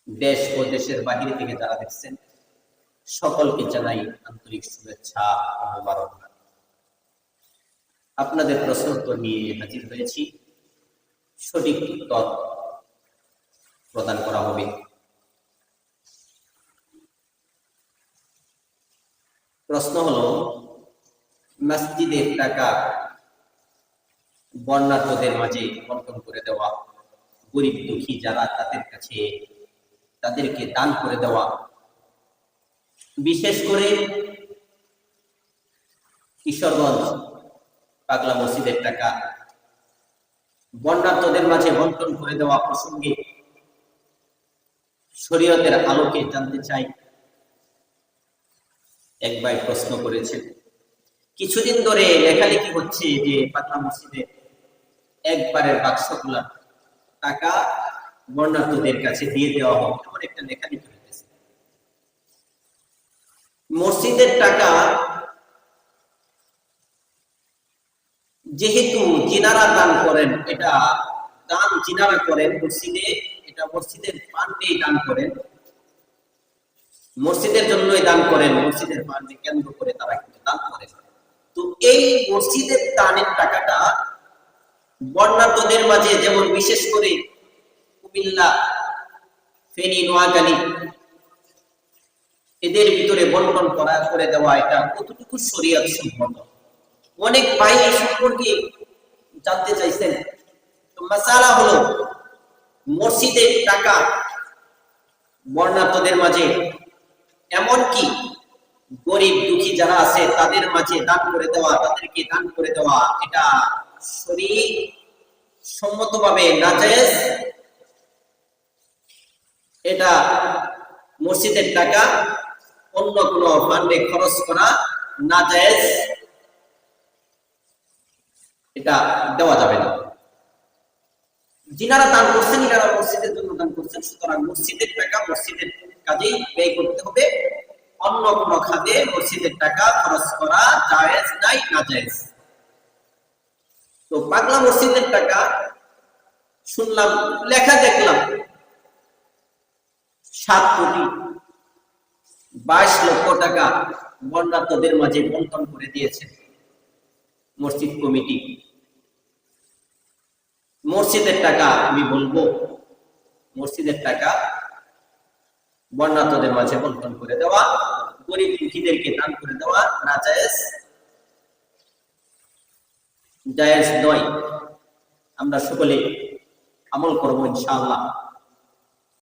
দেশ ও দেশের বাহিরে থেকে যারা দেখছেন সকলকে জানাই আন্তরিক শুভেচ্ছা ও মোবারকবাদ। আপনাদের প্রশ্ন উত্তর নিয়ে হাজির হয়েছি, সঠিক উত্তর প্রদান করা হবে। প্রশ্ন হলো, মসজিদের টাকা বন্যার্তদের মাঝে বন্টন করে দেওয়া, গরিব দুঃখী যারা তাদের কাছে তাদেরকে দান করে দেওয়া, বিশেষ করে কিশোরগঞ্জ পাগলা মসজিদের টাকা বন্যার্তদের মাঝে বন্টন করে দেওয়া প্রসঙ্গে শরীয়তের আলোকে জানতে চাই। এক ভাই প্রশ্ন করেছেন, কিছুদিন ধরে লেখালেখি হচ্ছে যে পাগলা মসজিদে একবারের বাক্সগুলা টাকা বন্যার্তদের কাছে দিয়ে দেওয়া হবে, এমন একটা লেখালেখি হয়েছে। মসজিদের টাকা যেহেতু যিনারা দান করেন, এটা দান যিনারা করেন মসজিদে, এটা মসজিদের ফান্ডেই দান করেন, মসজিদের জন্যই দান করেন, মসজিদের ফান্ডে কেন্দ্র করে তারা কিন্তু দান করেন। তো এই মসজিদের দানের টাকাটা বন্যার্তদের মাঝে, যেমন বিশেষ করে কুমিল্লা, ফেনী, নোয়াখালী এদের ভিতরে বন্টন করে দেওয়া, এটা কতটুকু শরীয়ত সম্মত? অনেক ভাই এই সম্পর্কে জানতে চাইছেন। তো মাসালা হলো, মসজিদের টাকা বন্যার্তদের মাঝে, এমনকি গরিব দুঃখী যারা আছে তাদের মাঝে দান করে দেওয়া, তাদেরকে দান করে দেওয়া, এটা শরীয়ত সম্মতভাবে নাজায়েজ। এটা মসজিদের টাকা অন্য কোনো ফান্ডে খরচ করা নাজায়েজ, এটা দেওয়া যাবে না। যিনারা দান করছেন এনারা মসজিদের জন্য দান করছেন, সুতরাং মসজিদের টাকা মসজিদের কাজেই ব্যয় করতে হবে, অন্য কোনো খাতে মসজিদের টাকা খরচ করা জায়েজ নাই, নাজায়েজ। তো পাগলা মসজিদের টাকা শুনলাম, লেখা দেখলাম 7,22,00,000 টাকা বন্যার্তদের মাঝে বন্টন করে দিয়েছে মসজিদ কমিটি। মসজিদের টাকা, আমি বলবো মসজিদের টাকা বন্যার্তদের মাঝে বন্টন করে দেওয়া, গরিব দুঃখীদেরকে দান করে দেওয়া নাজায়েজ, জায়েজ নয়। আমরা সকলে আমল করবো ইনশাআল্লাহ।